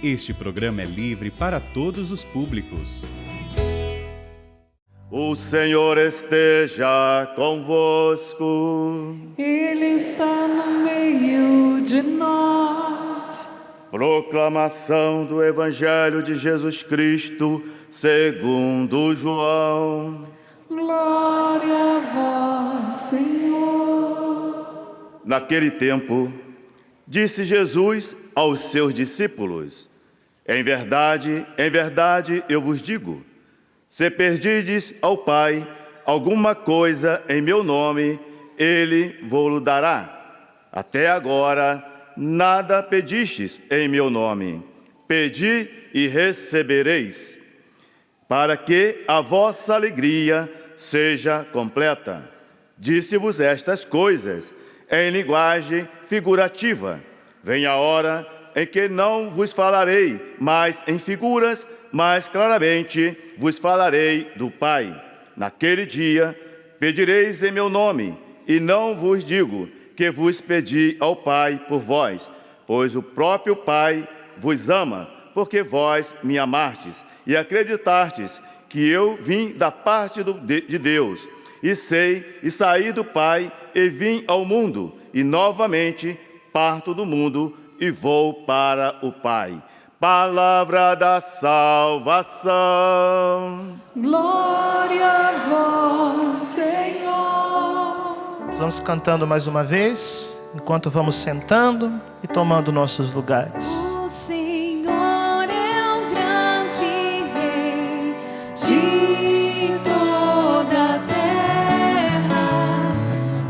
Este programa é livre para todos os públicos. O Senhor esteja convosco. Ele está no meio de nós. Proclamação do Evangelho de Jesus Cristo, segundo João. Glória a vós, Senhor. Naquele tempo, disse Jesus aos seus discípulos: em verdade, eu vos digo, se perdides ao Pai alguma coisa em meu nome, Ele vos dará. Até agora, nada pedistes em meu nome. Pedi e recebereis, para que a vossa alegria seja completa. Disse-vos estas coisas em linguagem figurativa. Vem a hora em que não vos falarei mais em figuras, mas claramente vos falarei do Pai. Naquele dia pedireis em meu nome, e não vos digo que vos pedi ao Pai por vós, pois o próprio Pai vos ama, porque vós me amastes e acreditastes que eu vim da parte de Deus, e saí do Pai e vim ao mundo, e novamente parto do mundo e vou para o Pai. Palavra da salvação. Glória a vós, Senhor. Vamos cantando mais uma vez, enquanto vamos sentando e tomando nossos lugares. O Senhor é o grande Rei de toda a terra.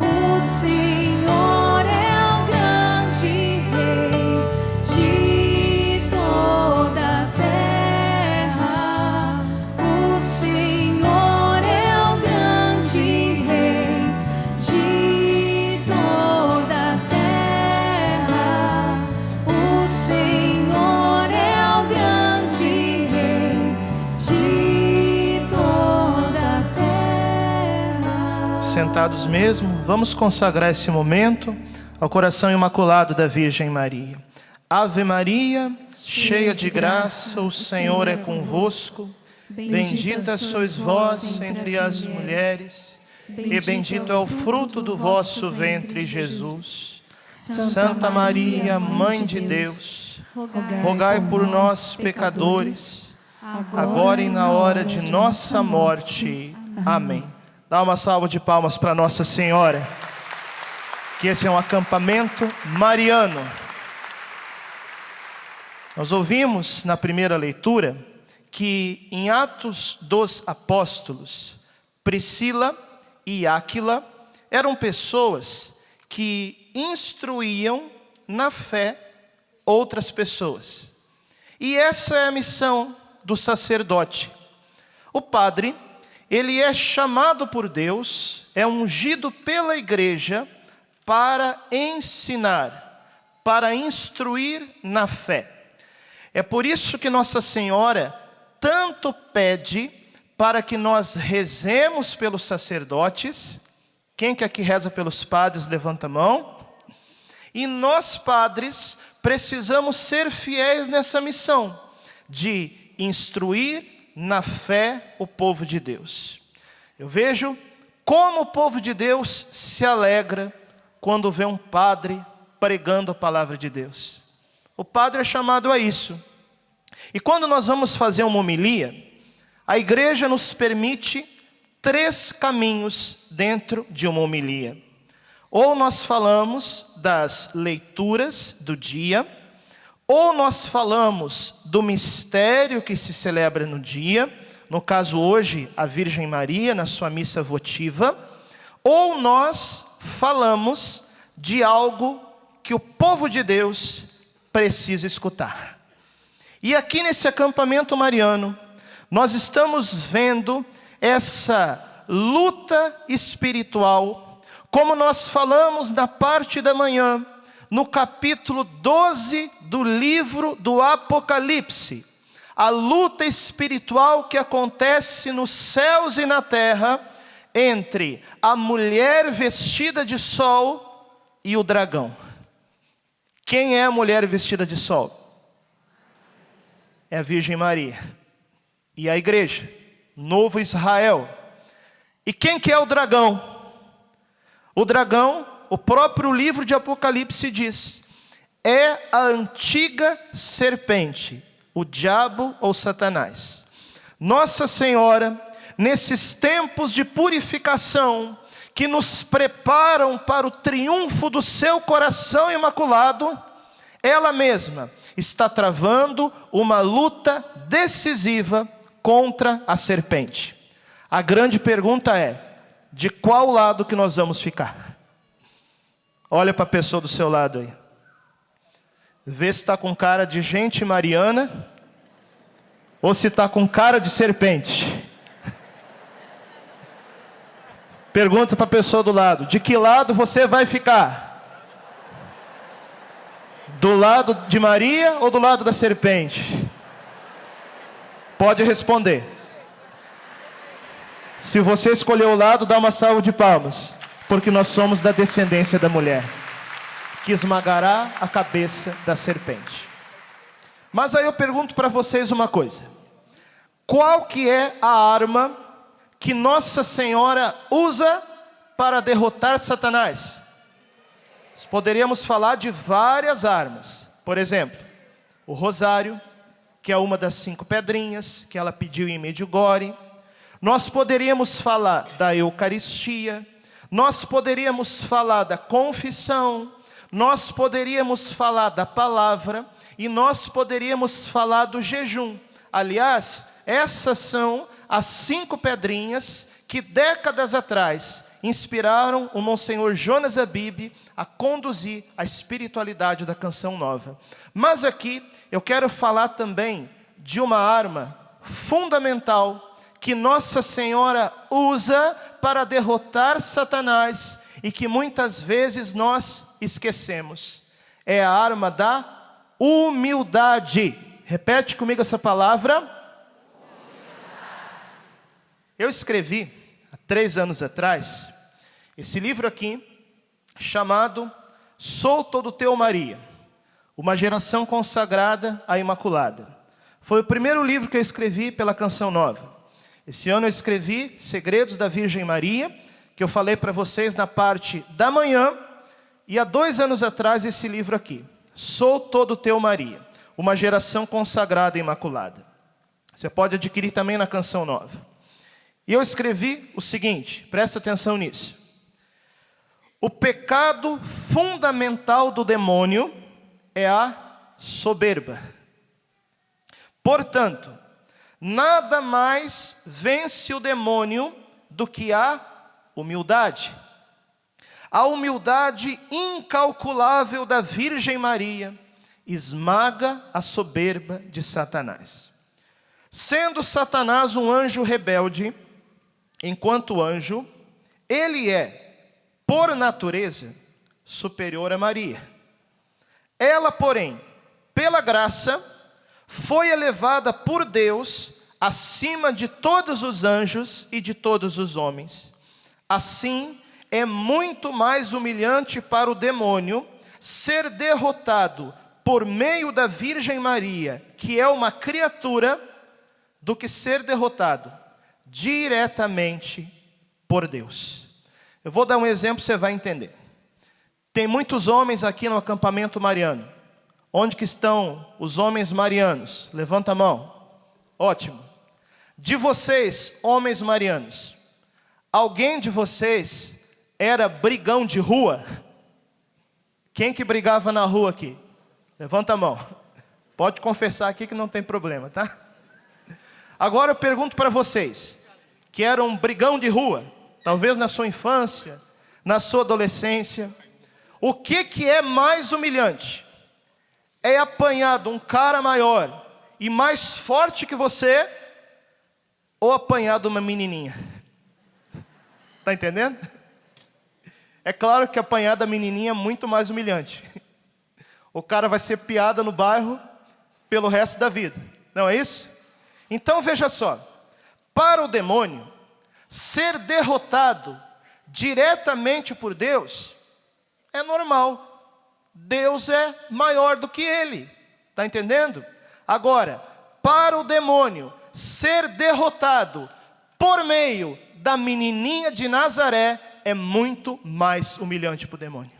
O Senhor é o grande Rei de toda a terra. O Senhor é o grande Rei de toda a terra. O Senhor é o grande Rei de toda a terra. Sentados mesmo, vamos consagrar esse momento ao coração imaculado da Virgem Maria. Ave Maria, cheia de graça, o Senhor é convosco. Bendita sois vós entre as mulheres, e bendito é o fruto do vosso ventre, Jesus. Santa Maria, Mãe de Deus, rogai por nós, pecadores, agora e na hora de nossa morte. Amém. Dá uma salva de palmas para Nossa Senhora, que esse é um acampamento mariano. Nós ouvimos na primeira leitura que em Atos dos Apóstolos, Priscila e Áquila eram pessoas que instruíam na fé outras pessoas. E essa é a missão do sacerdote. O padre, ele é chamado por Deus, é ungido pela igreja para ensinar, para instruir na fé. É por isso que Nossa Senhora tanto pede para que nós rezemos pelos sacerdotes. Quem que aqui reza pelos padres, levanta a mão. E nós, padres, precisamos ser fiéis nessa missão de instruir na fé o povo de Deus. Eu vejo como o povo de Deus se alegra quando vê um padre pregando a palavra de Deus. O padre é chamado a isso. E quando nós vamos fazer uma homilia, a igreja nos permite 3 caminhos dentro de uma homilia. Ou nós falamos das leituras do dia, ou nós falamos do mistério que se celebra no dia, no caso hoje a Virgem Maria na sua missa votiva, ou nós falamos de algo que o povo de Deus precisa escutar. E aqui nesse acampamento mariano, nós estamos vendo essa luta espiritual, como nós falamos na parte da manhã, no capítulo 12 do livro do Apocalipse. A luta espiritual que acontece nos céus e na terra, entre a mulher vestida de sol e o dragão. Quem é a mulher vestida de sol? é a Virgem Maria. E a igreja, novo Israel. E quem que é o dragão? O dragão, o próprio livro de Apocalipse diz, é a antiga serpente, o diabo ou Satanás. Nossa Senhora, nesses tempos de purificação, que nos preparam para o triunfo do seu coração imaculado, ela mesma está travando uma luta decisiva contra a serpente. A grande pergunta é, de qual lado que nós vamos ficar? Olha para a pessoa do seu lado aí. Vê se está com cara de gente mariana ou se está com cara de serpente. Pergunta para a pessoa do lado, de que lado você vai ficar? Do lado de Maria ou do lado da serpente? Pode responder. Se você escolheu o lado, dá uma salva de palmas, porque nós somos da descendência da mulher, que esmagará a cabeça da serpente. Mas aí eu pergunto para vocês uma coisa. Qual que é a arma que Nossa Senhora usa para derrotar Satanás? Nós poderíamos falar de várias armas. Por exemplo, o rosário, que é uma das 5 pedrinhas que ela pediu em Medjugorje. Nós poderíamos falar da Eucaristia. Nós poderíamos falar da confissão. Nós poderíamos falar da palavra. E nós poderíamos falar do jejum. Aliás, essas são as 5 pedrinhas que décadas atrás inspiraram o Monsenhor Jonas Abib a conduzir a espiritualidade da Canção Nova. Mas aqui eu quero falar também de uma arma fundamental que Nossa Senhora usa para derrotar Satanás e que muitas vezes nós esquecemos. É a arma da humildade. Repete comigo essa palavra. Eu escrevi, há 3 anos atrás, esse livro aqui, chamado Sou Todo Teu, Maria, uma geração consagrada à Imaculada. Foi o primeiro livro que eu escrevi pela Canção Nova. Esse ano eu escrevi Segredos da Virgem Maria, que eu falei para vocês na parte da manhã, e há 2 anos atrás esse livro aqui, Sou Todo Teu, Maria, uma geração consagrada à Imaculada. Você pode adquirir também na Canção Nova. E eu escrevi o seguinte, presta atenção nisso. O pecado fundamental do demônio é a soberba. Portanto, nada mais vence o demônio do que a humildade. A humildade incalculável da Virgem Maria esmaga a soberba de Satanás. Sendo Satanás um anjo rebelde, enquanto anjo, ele é, por natureza, superior a Maria. Ela, porém, pela graça, foi elevada por Deus acima de todos os anjos e de todos os homens. Assim, é muito mais humilhante para o demônio ser derrotado por meio da Virgem Maria, que é uma criatura, do que ser derrotado diretamente por Deus. Eu vou dar um exemplo, você vai entender. Tem muitos homens aqui no acampamento mariano. Onde que estão os homens marianos? Levanta a mão. Ótimo. De vocês, homens marianos, alguém de vocês era brigão de rua? Quem que brigava na rua aqui? Levanta a mão. Pode confessar aqui que não tem problema, tá? Agora eu pergunto para vocês, que eram brigão de rua, talvez na sua infância, na sua adolescência, o que é mais humilhante? É apanhar de um cara maior e mais forte que você, ou apanhar de uma menininha? Está entendendo? É claro que apanhar da menininha é muito mais humilhante. O cara vai ser piada no bairro pelo resto da vida. Não é isso? Então veja só. Para o demônio, ser derrotado diretamente por Deus é normal. Deus é maior do que ele. Está entendendo? Agora, para o demônio ser derrotado por meio da menininha de Nazaré é muito mais humilhante para o demônio.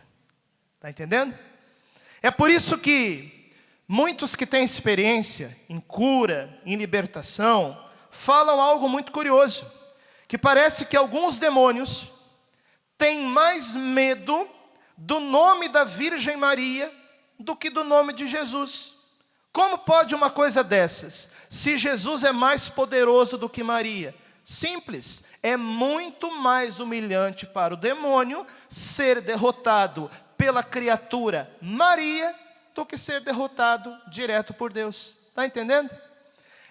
Está entendendo? É por isso que muitos que têm experiência em cura, em libertação, falam algo muito curioso, que parece que alguns demônios têm mais medo do nome da Virgem Maria do que do nome de Jesus. Como pode uma coisa dessas, se Jesus é mais poderoso do que Maria? Simples, é muito mais humilhante para o demônio ser derrotado pela criatura Maria do que ser derrotado direto por Deus. Está entendendo?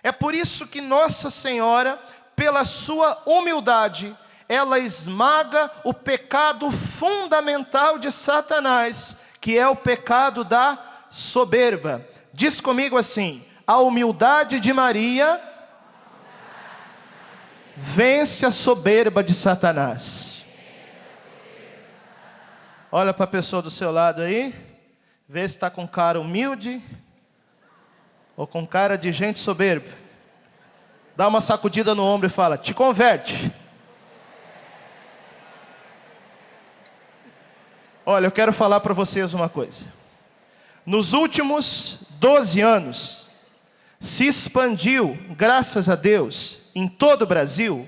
É por isso que Nossa Senhora, pela sua humildade, ela esmaga o pecado fundamental de Satanás, que é o pecado da soberba. Diz comigo assim: a humildade de Maria vence a soberba de Satanás. Olha para a pessoa do seu lado aí, vê se está com cara humilde ou com cara de gente soberba. Dá uma sacudida no ombro e fala: te converte. Olha, eu quero falar para vocês uma coisa. Nos últimos 12 anos, se expandiu, graças a Deus, em todo o Brasil,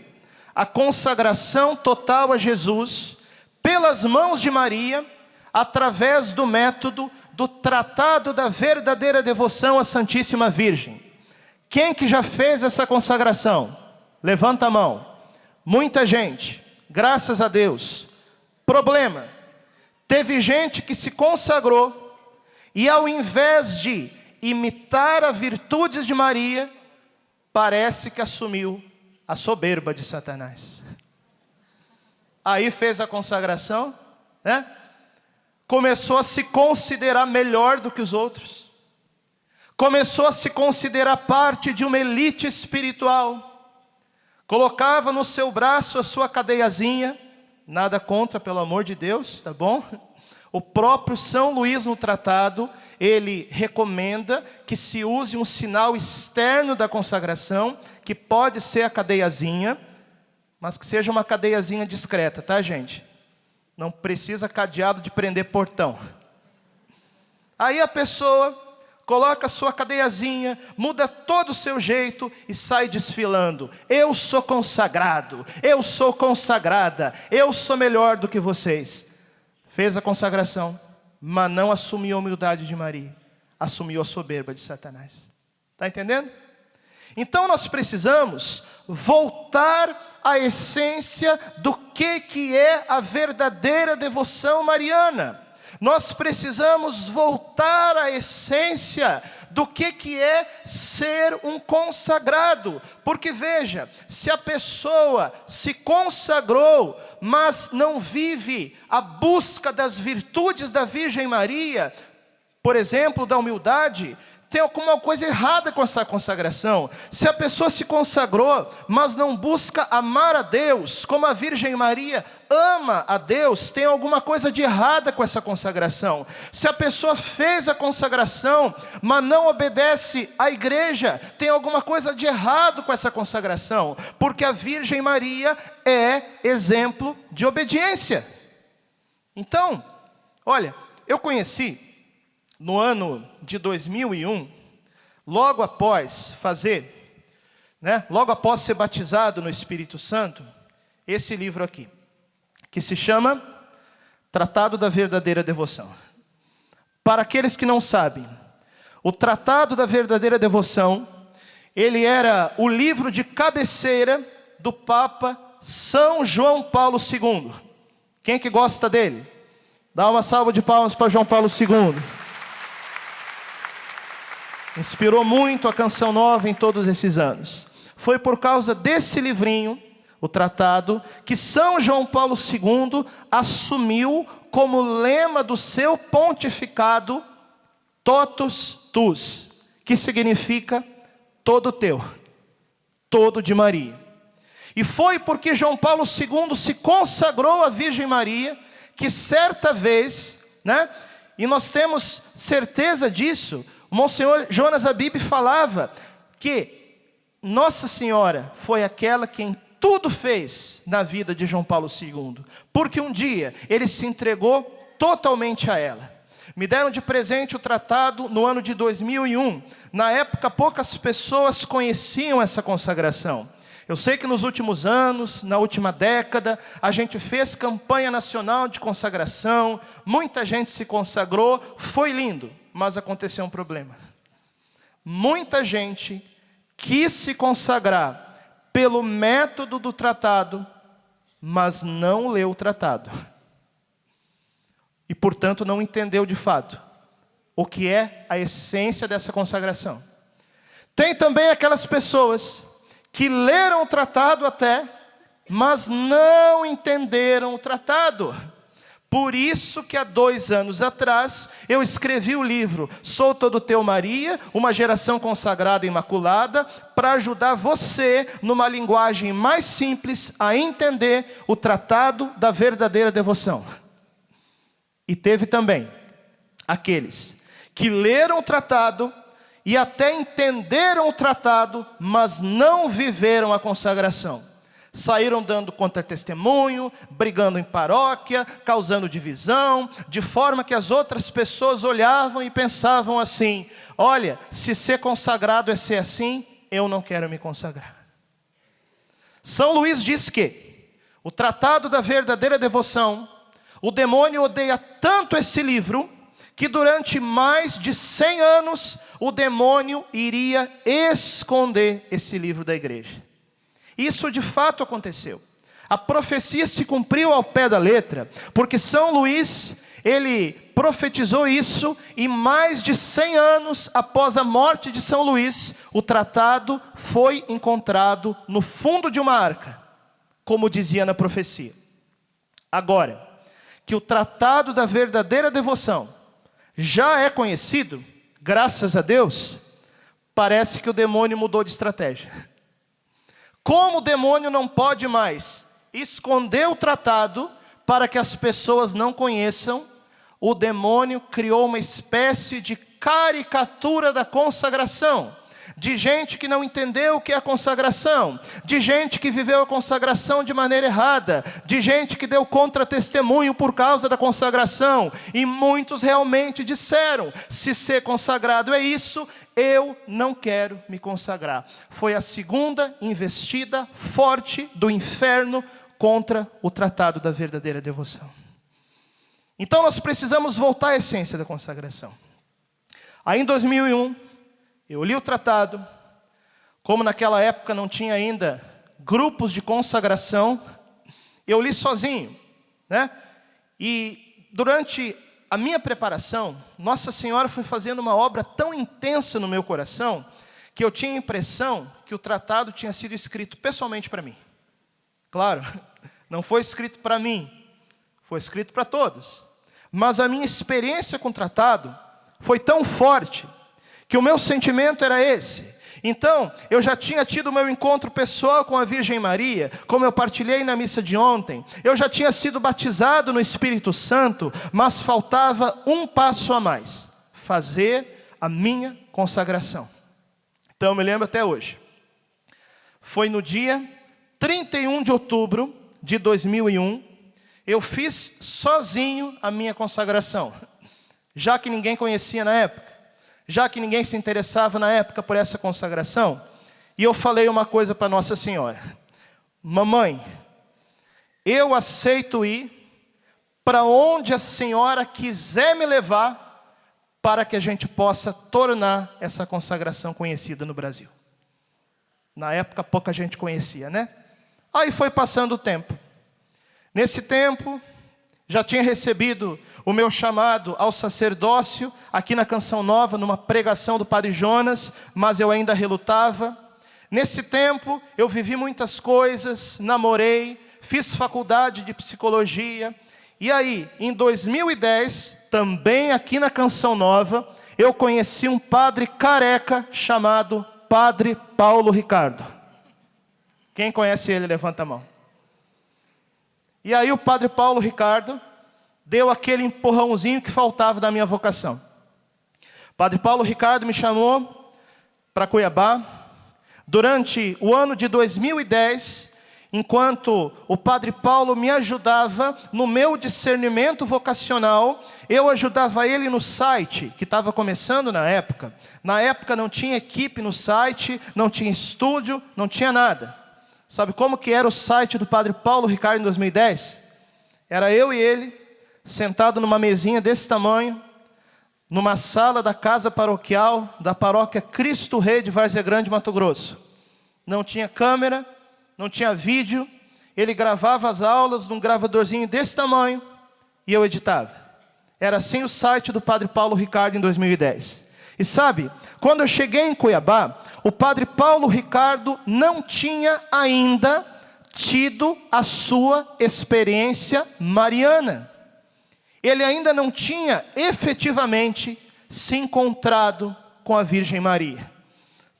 a consagração total a Jesus, pelas mãos de Maria, através do método do Tratado da Verdadeira Devoção à Santíssima Virgem. Quem que já fez essa consagração? Levanta a mão. Muita gente, graças a Deus. Problema: teve gente que se consagrou e ao invés de imitar as virtudes de Maria, parece que assumiu a soberba de Satanás. Aí fez a consagração, né? Começou a se considerar melhor do que os outros. Começou a se considerar parte de uma elite espiritual. Colocava no seu braço a sua cadeiazinha. Nada contra, pelo amor de Deus, tá bom? O próprio São Luís no tratado, ele recomenda que se use um sinal externo da consagração, que pode ser a cadeiazinha, mas que seja uma cadeiazinha discreta, tá, gente? Não precisa cadeado de prender portão. Aí a pessoa coloca a sua cadeiazinha, muda todo o seu jeito e sai desfilando. Eu sou consagrado, eu sou consagrada, eu sou melhor do que vocês. Fez a consagração, mas não assumiu a humildade de Maria. Assumiu a soberba de Satanás. Está entendendo? Então nós precisamos voltar à essência do que é a verdadeira devoção mariana. Nós precisamos voltar à essência do que é ser um consagrado. Porque veja, se a pessoa se consagrou, mas não vive a busca das virtudes da Virgem Maria, por exemplo, da humildade, tem alguma coisa errada com essa consagração. Se a pessoa se consagrou, mas não busca amar a Deus, como a Virgem Maria ama a Deus, tem alguma coisa de errada com essa consagração. Se a pessoa fez a consagração, mas não obedece à igreja, tem alguma coisa de errado com essa consagração. Porque a Virgem Maria é exemplo de obediência. Então, olha, eu conheci no ano de 2001, logo após ser batizado no Espírito Santo, esse livro aqui, que se chama Tratado da Verdadeira Devoção. Para aqueles que não sabem, o Tratado da Verdadeira Devoção, ele era o livro de cabeceira do Papa São João Paulo II. Quem que gosta dele? Dá uma salva de palmas para João Paulo II. Inspirou muito a Canção Nova em todos esses anos. Foi por causa desse livrinho, o tratado, que São João Paulo II assumiu como lema do seu pontificado Totus Tus, que significa todo teu, todo de Maria. E foi porque João Paulo II se consagrou à Virgem Maria, que certa vez, e nós temos certeza disso, o Monsenhor Jonas Abib falava que Nossa Senhora foi aquela quem tudo fez na vida de João Paulo II, porque um dia ele se entregou totalmente a ela. Me deram de presente o tratado no ano de 2001. Na época, poucas pessoas conheciam essa consagração. Eu sei que nos últimos anos, na última década, a gente fez campanha nacional de consagração, muita gente se consagrou, foi lindo, mas aconteceu um problema. Muita gente quis se consagrar pelo método do tratado, mas não leu o tratado. E, portanto, não entendeu de fato o que é a essência dessa consagração. Tem também aquelas pessoas que leram o tratado até, mas não entenderam o tratado. Por isso que há 2 anos atrás, eu escrevi o livro Sou Todo Teu Maria, uma geração consagrada e imaculada, para ajudar você, numa linguagem mais simples, a entender o tratado da verdadeira devoção. E teve também aqueles que leram o tratado e até entenderam o tratado, mas não viveram a consagração. Saíram dando contra-testemunho, brigando em paróquia, causando divisão, de forma que as outras pessoas olhavam e pensavam assim: olha, se ser consagrado é ser assim, eu não quero me consagrar. São Luís diz que o tratado da verdadeira devoção, o demônio odeia tanto esse livro, que durante mais de 100 anos, o demônio iria esconder esse livro da igreja. Isso de fato aconteceu. A profecia se cumpriu ao pé da letra, porque São Luís, ele profetizou isso, e mais de 100 anos após a morte de São Luís, o tratado foi encontrado no fundo de uma arca, como dizia na profecia. Agora, que o tratado da verdadeira devoção já é conhecido, graças a Deus, parece que o demônio mudou de estratégia. Como o demônio não pode mais esconder o tratado para que as pessoas não conheçam, o demônio criou uma espécie de caricatura da consagração, de gente que não entendeu o que é a consagração, de gente que viveu a consagração de maneira errada, de gente que deu contra-testemunho por causa da consagração, e muitos realmente disseram: se ser consagrado é isso, eu não quero me consagrar. Foi a segunda investida forte do inferno contra o tratado da verdadeira devoção. Então nós precisamos voltar à essência da consagração. Aí em 2001, eu li o tratado. Como naquela época não tinha ainda grupos de consagração, eu li sozinho, né? E durante a minha preparação, Nossa Senhora foi fazendo uma obra tão intensa no meu coração, que eu tinha a impressão que o tratado tinha sido escrito pessoalmente para mim. Claro, não foi escrito para mim, foi escrito para todos. Mas a minha experiência com o tratado foi tão forte, que o meu sentimento era esse. Então, eu já tinha tido o meu encontro pessoal com a Virgem Maria, como eu partilhei na missa de ontem. Eu já tinha sido batizado no Espírito Santo, mas faltava um passo a mais: fazer a minha consagração. Então, eu me lembro até hoje. Foi no dia 31 de outubro de 2001, eu fiz sozinho a minha consagração, já que ninguém conhecia na época, já que ninguém se interessava na época por essa consagração. E eu falei uma coisa para Nossa Senhora: mamãe, eu aceito ir para onde a senhora quiser me levar, para que a gente possa tornar essa consagração conhecida no Brasil. Na época pouca gente conhecia, né? Aí foi passando o tempo. Nesse tempo, já tinha recebido o meu chamado ao sacerdócio, aqui na Canção Nova, numa pregação do Padre Jonas, mas eu ainda relutava. Nesse tempo, eu vivi muitas coisas, namorei, fiz faculdade de psicologia. E aí, em 2010, também aqui na Canção Nova, eu conheci um padre careca chamado Padre Paulo Ricardo. Quem conhece ele, levanta a mão. E aí o Padre Paulo Ricardo deu aquele empurrãozinho que faltava da minha vocação. Padre Paulo Ricardo me chamou para Cuiabá, Durante o ano de 2010, enquanto o Padre Paulo me ajudava no meu discernimento vocacional, eu ajudava ele no site, que estava começando na época. Na época não tinha equipe no site, não tinha estúdio, não tinha nada. Sabe como que era o site do Padre Paulo Ricardo em 2010? Era eu e ele, sentado numa mesinha desse tamanho, numa sala da casa paroquial, da paróquia Cristo Rei de Várzea Grande, Mato Grosso. Não tinha câmera, não tinha vídeo, ele gravava as aulas num gravadorzinho desse tamanho e eu editava. Era assim o site do Padre Paulo Ricardo em 2010. E sabe, quando eu cheguei em Cuiabá, o Padre Paulo Ricardo não tinha ainda tido a sua experiência mariana. Ele ainda não tinha efetivamente se encontrado com a Virgem Maria.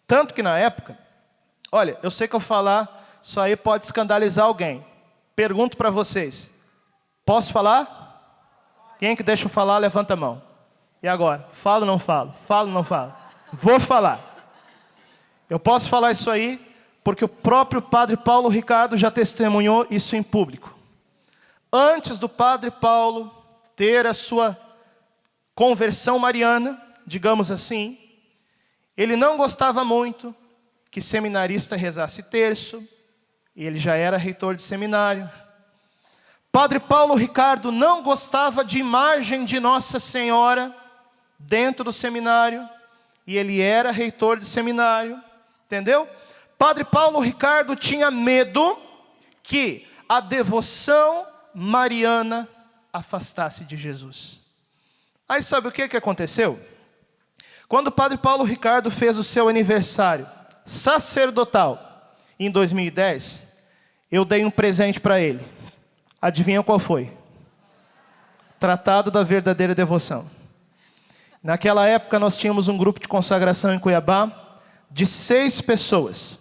Tanto que na época, olha, eu sei que eu falar isso aí pode escandalizar alguém. Pergunto para vocês, posso falar? Quem que deixa eu falar, levanta a mão. E agora? Falo ou não falo? Falo ou não falo? Vou falar. Eu posso falar isso aí porque o próprio Padre Paulo Ricardo já testemunhou isso em público. Antes do Padre Paulo ter a sua conversão mariana, digamos assim, ele não gostava muito que seminarista rezasse terço, e ele já era reitor de seminário. Padre Paulo Ricardo não gostava de imagem de Nossa Senhora dentro do seminário, e ele era reitor de seminário, entendeu? Padre Paulo Ricardo tinha medo que a devoção mariana afastasse de Jesus. Aí sabe o que aconteceu? Quando o Padre Paulo Ricardo fez o seu aniversário sacerdotal em 2010, eu dei um presente para ele. Adivinha qual foi? Tratado da Verdadeira Devoção. Naquela época nós tínhamos um grupo de consagração em Cuiabá de 6 pessoas.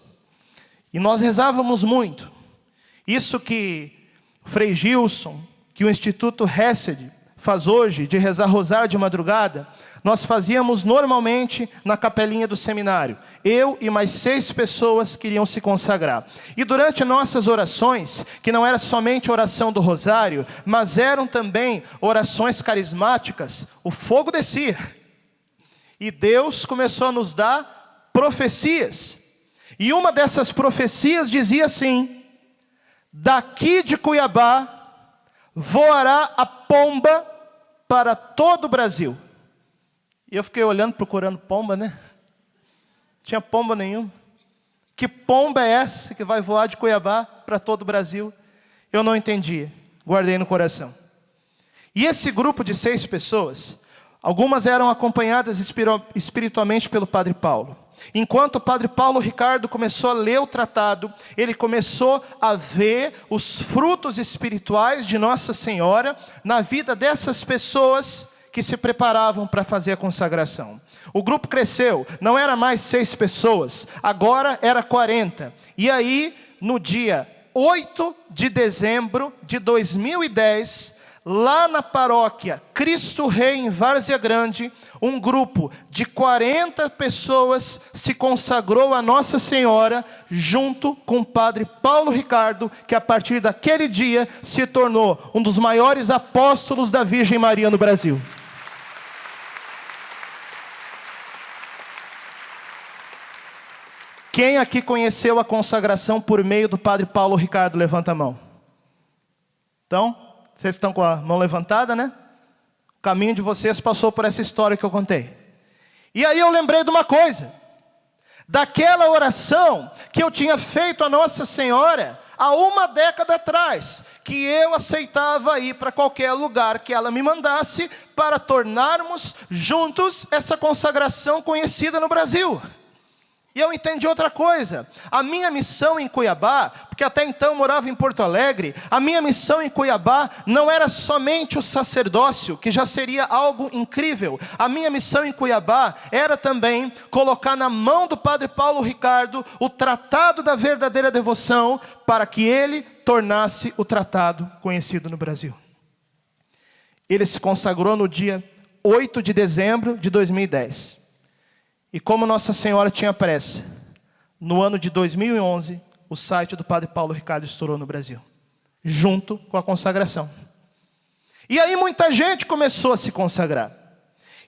E nós rezávamos muito. Isso que Frei Gilson, que o Instituto Hesed faz hoje, de rezar rosário de madrugada, nós fazíamos normalmente na capelinha do seminário. Eu e mais 6 pessoas queriam se consagrar. E durante nossas orações, que não era somente oração do rosário, mas eram também orações carismáticas, o fogo descia. E Deus começou a nos dar profecias. E uma dessas profecias dizia assim: daqui de Cuiabá voará a pomba para todo o Brasil. E eu fiquei olhando, procurando pomba, né? Não tinha pomba nenhuma. Que pomba é essa que vai voar de Cuiabá para todo o Brasil? Eu não entendia. Guardei no coração. E esse grupo de 6 pessoas, algumas eram acompanhadas espiritualmente pelo Padre Paulo. Enquanto o Padre Paulo Ricardo começou a ler o tratado, ele começou a ver os frutos espirituais de Nossa Senhora na vida dessas pessoas que se preparavam para fazer a consagração. O grupo cresceu, não era mais 6 pessoas, agora era 40. E aí, no dia 8 de dezembro de 2010, lá na paróquia Cristo Rei em Várzea Grande, um grupo de 40 pessoas se consagrou a Nossa Senhora, junto com o Padre Paulo Ricardo, que a partir daquele dia se tornou um dos maiores apóstolos da Virgem Maria no Brasil. Quem aqui conheceu a consagração por meio do Padre Paulo Ricardo? Levanta a mão. Então, vocês estão com a mão levantada, né? O caminho de vocês passou por essa história que eu contei. E aí eu lembrei de uma coisa. Daquela oração que eu tinha feito a Nossa Senhora há 1 década atrás, que eu aceitava ir para qualquer lugar que ela me mandasse para tornarmos juntos essa consagração conhecida no Brasil. E eu entendi outra coisa. A minha missão em Cuiabá, porque até então eu morava em Porto Alegre, a minha missão em Cuiabá não era somente o sacerdócio, que já seria algo incrível. A minha missão em Cuiabá era também colocar na mão do Padre Paulo Ricardo o Tratado da Verdadeira Devoção, para que ele tornasse o tratado conhecido no Brasil. Ele se consagrou no dia 8 de dezembro de 2010. E como Nossa Senhora tinha pressa, no ano de 2011, o site do Padre Paulo Ricardo estourou no Brasil, junto com a consagração. E aí muita gente começou a se consagrar.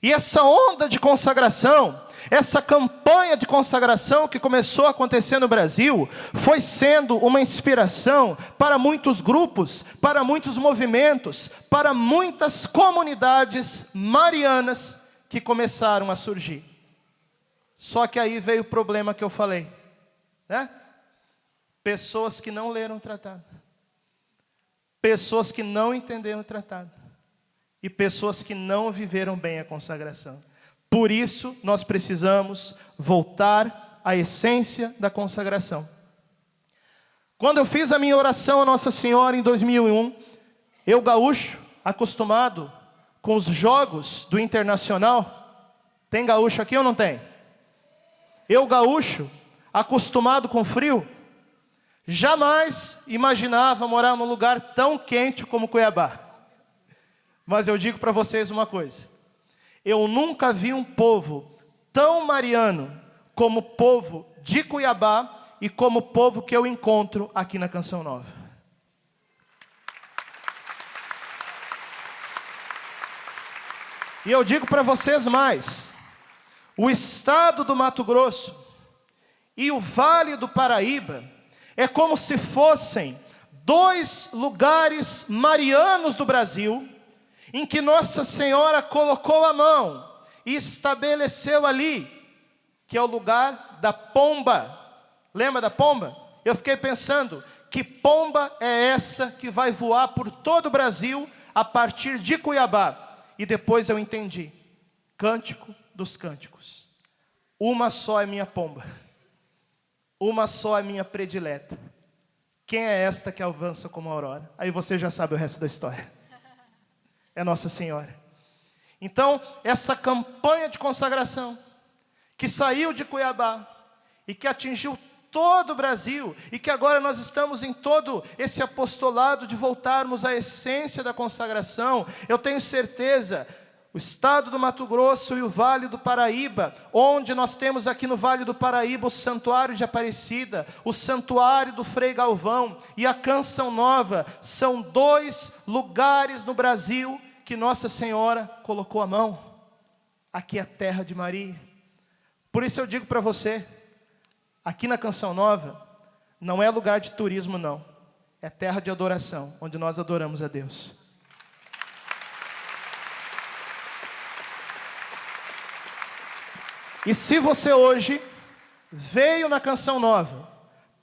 E essa onda de consagração, essa campanha de consagração que começou a acontecer no Brasil, foi sendo uma inspiração para muitos grupos, para muitos movimentos, para muitas comunidades marianas que começaram a surgir. Só que aí veio o problema que eu falei, né? Pessoas que não leram o tratado, pessoas que não entenderam o tratado, e pessoas que não viveram bem a consagração. Por isso, nós precisamos voltar à essência da consagração. Quando eu fiz a minha oração a Nossa Senhora em 2001, eu gaúcho, acostumado com os jogos do Internacional, tem gaúcho aqui ou não tem? Eu gaúcho, acostumado com frio, jamais imaginava morar num lugar tão quente como Cuiabá. Mas eu digo para vocês uma coisa: eu nunca vi um povo tão mariano como o povo de Cuiabá e como o povo que eu encontro aqui na Canção Nova. E eu digo para vocês mais: o estado do Mato Grosso e o Vale do Paraíba é como se fossem dois lugares marianos do Brasil, em que Nossa Senhora colocou a mão e estabeleceu ali, que é o lugar da pomba. Lembra da pomba? Eu fiquei pensando, que pomba é essa que vai voar por todo o Brasil a partir de Cuiabá? E depois eu entendi, Cântico dos Cânticos. Uma só é minha pomba, uma só é minha predileta. Quem é esta que avança como a aurora? Aí você já sabe o resto da história. É Nossa Senhora. Então, essa campanha de consagração, que saiu de Cuiabá, e que atingiu todo o Brasil, e que agora nós estamos em todo esse apostolado de voltarmos à essência da consagração, eu tenho certeza, o estado do Mato Grosso e o Vale do Paraíba, onde nós temos aqui no Vale do Paraíba o Santuário de Aparecida, o Santuário do Frei Galvão e a Canção Nova, são dois lugares no Brasil que Nossa Senhora colocou a mão. Aqui é a terra de Maria. Por isso eu digo para você, aqui na Canção Nova, não é lugar de turismo não, é terra de adoração, onde nós adoramos a Deus. E se você hoje veio na Canção Nova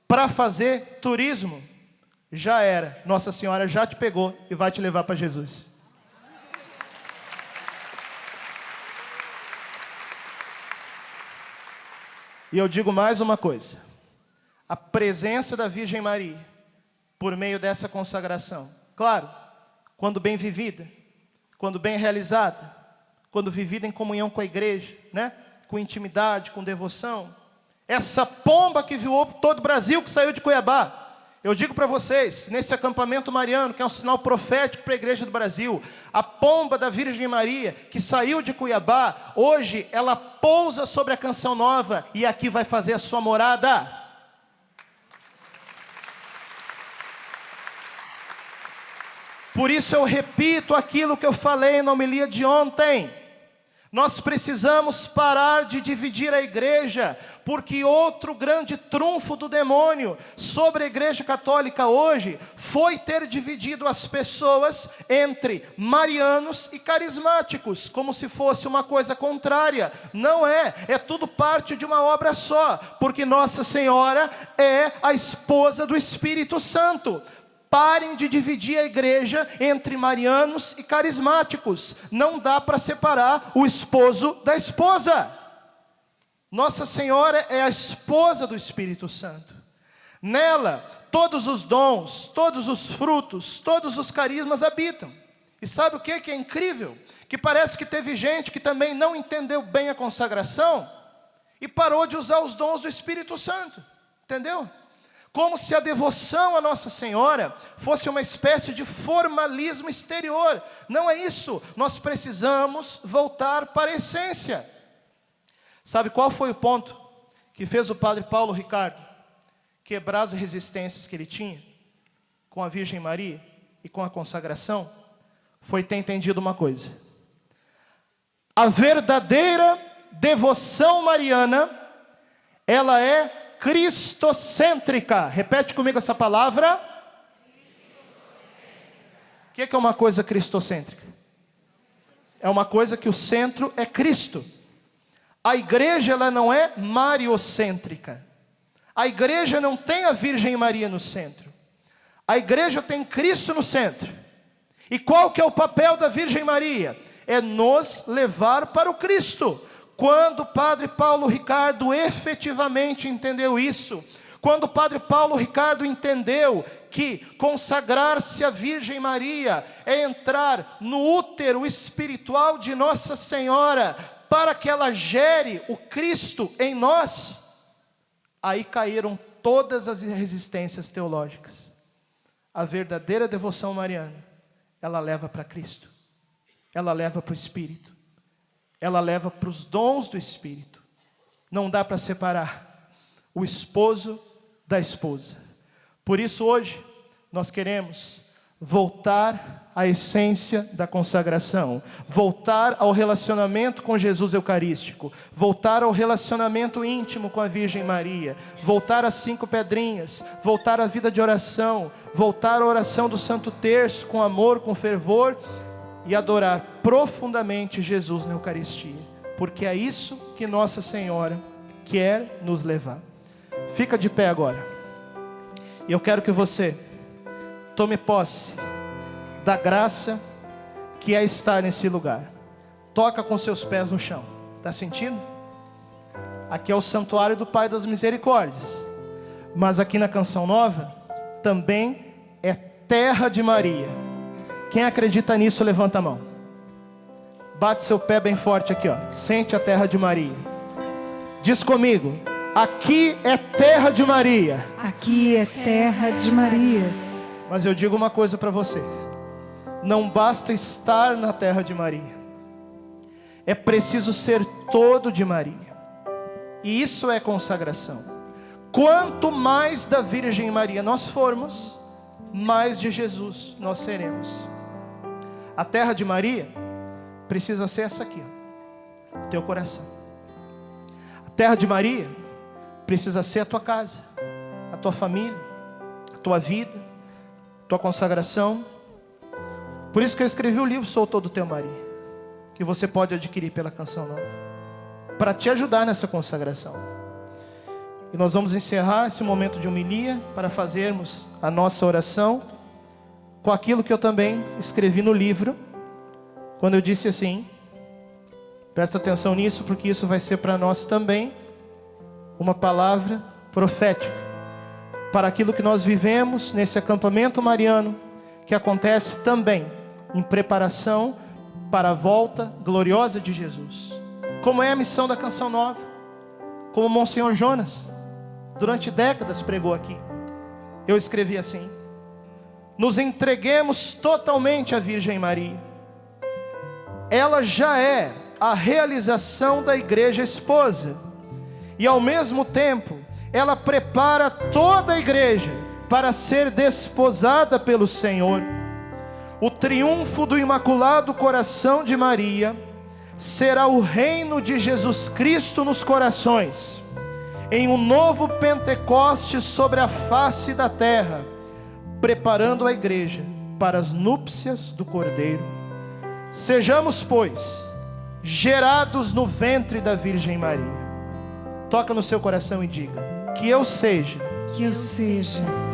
para fazer turismo, já era, Nossa Senhora já te pegou e vai te levar para Jesus. E eu digo mais uma coisa: a presença da Virgem Maria, por meio dessa consagração, claro, quando bem vivida, quando bem realizada, quando vivida em comunhão com a igreja, né? Com intimidade, com devoção, essa pomba que voou por todo o Brasil, que saiu de Cuiabá, eu digo para vocês, nesse acampamento mariano, que é um sinal profético para a igreja do Brasil, a pomba da Virgem Maria, que saiu de Cuiabá, hoje ela pousa sobre a Canção Nova, e aqui vai fazer a sua morada. Por isso eu repito aquilo que eu falei na homilia de ontem: nós precisamos parar de dividir a igreja, porque outro grande trunfo do demônio sobre a igreja católica hoje foi ter dividido as pessoas entre marianos e carismáticos, como se fosse uma coisa contrária. Não é, é tudo parte de uma obra só, porque Nossa Senhora é a esposa do Espírito Santo. Parem de dividir a igreja entre marianos e carismáticos. Não dá para separar o esposo da esposa. Nossa Senhora é a esposa do Espírito Santo. Nela, todos os dons, todos os frutos, todos os carismas habitam. E sabe o que é incrível? Que parece que teve gente que também não entendeu bem a consagração e parou de usar os dons do Espírito Santo. Entendeu? Como se a devoção a Nossa Senhora fosse uma espécie de formalismo exterior. Não é isso. Nós precisamos voltar para a essência. Sabe qual foi o ponto que fez o padre Paulo Ricardo quebrar as resistências que ele tinha com a Virgem Maria e com a consagração, foi ter entendido uma coisa. A verdadeira devoção mariana, ela é cristocêntrica. Repete comigo essa palavra. O que é uma coisa cristocêntrica? É uma coisa que o centro é Cristo. A igreja, ela não é mariocêntrica. A igreja não tem a Virgem Maria no centro. A igreja tem Cristo no centro. E qual que é o papel da Virgem Maria? É nos levar para o Cristo. Quando o padre Paulo Ricardo efetivamente entendeu isso, quando o padre Paulo Ricardo entendeu que consagrar-se à Virgem Maria é entrar no útero espiritual de Nossa Senhora, para que ela gere o Cristo em nós, aí caíram todas as resistências teológicas. A verdadeira devoção mariana, ela leva para Cristo, ela leva para o Espírito, ela leva para os dons do Espírito. Não dá para separar o esposo da esposa. Por isso hoje nós queremos voltar à essência da consagração, voltar ao relacionamento com Jesus Eucarístico, voltar ao relacionamento íntimo com a Virgem Maria, voltar às 5 pedrinhas, voltar à vida de oração, voltar à oração do Santo Terço com amor, com fervor, e adorar profundamente Jesus na Eucaristia, porque é isso que Nossa Senhora quer nos levar. Fica de pé agora, e eu quero que você tome posse da graça que é estar nesse lugar. Toca com seus pés no chão, está sentindo? Aqui é o santuário do Pai das Misericórdias, mas aqui na Canção Nova também é terra de Maria. Quem acredita nisso, levanta a mão. Bate seu pé bem forte aqui, ó. Sente a terra de Maria. Diz comigo: aqui é terra de Maria. Aqui é terra de Maria. Mas eu digo uma coisa para você: não basta estar na terra de Maria, é preciso ser todo de Maria. E isso é consagração. Quanto mais da Virgem Maria nós formos, mais de Jesus nós seremos. A terra de Maria precisa ser essa aqui, ó, teu coração. A terra de Maria precisa ser a tua casa, a tua família, a tua vida, a tua consagração. Por isso que eu escrevi o livro Sou Todo Teu Maria, que você pode adquirir pela Canção Nova, para te ajudar nessa consagração. E nós vamos encerrar esse momento de homilia para fazermos a nossa oração com aquilo que eu também escrevi no livro, quando eu disse assim, presta atenção nisso, porque isso vai ser para nós também uma palavra profética para aquilo que nós vivemos nesse acampamento mariano, que acontece também em preparação para a volta gloriosa de Jesus. Como é a missão da Canção Nova, como Monsenhor Jonas durante décadas pregou aqui. Eu escrevi assim: nos entreguemos totalmente à Virgem Maria. Ela já é a realização da igreja esposa, e ao mesmo tempo ela prepara toda a igreja para ser desposada pelo Senhor. O triunfo do Imaculado Coração de Maria será o reino de Jesus Cristo nos corações, em um novo Pentecostes sobre a face da terra, preparando a igreja para as núpcias do Cordeiro. Sejamos, pois, gerados no ventre da Virgem Maria. Toca no seu coração e diga: que eu seja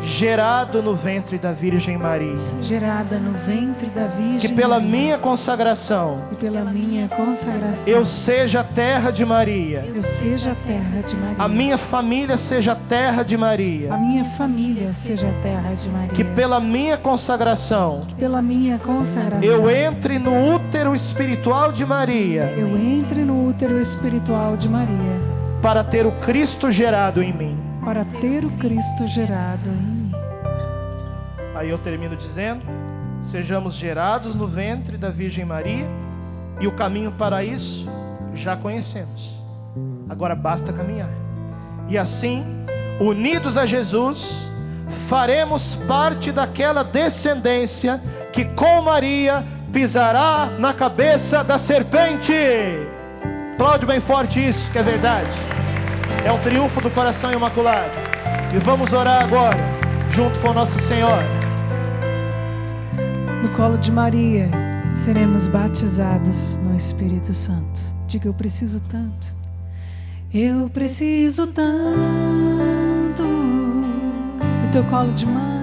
gerado no ventre da Virgem Maria. Gerada no ventre da Virgem Que pela Maria. minha consagração E pela minha consagração eu seja a terra de Maria. eu seja a terra de Maria. A minha família seja a terra de A Maria. minha família seja a terra de Maria. Que pela minha consagração Que pela minha consagração eu entre no útero espiritual de Maria, eu entre no útero espiritual de Maria, para ter o Cristo gerado em mim. para ter o Cristo gerado em mim. Aí eu termino dizendo: sejamos gerados no ventre da Virgem Maria, e o caminho para isso já conhecemos. Agora basta caminhar. E assim, unidos a Jesus, faremos parte daquela descendência que com Maria pisará na cabeça da serpente. Aplaude bem forte isso, que é verdade. É um triunfo do coração imaculado. E vamos orar agora, junto com Nossa Senhora. No colo de Maria, seremos batizados no Espírito Santo. Diga, eu preciso tanto. Eu preciso tanto do teu colo de mãe.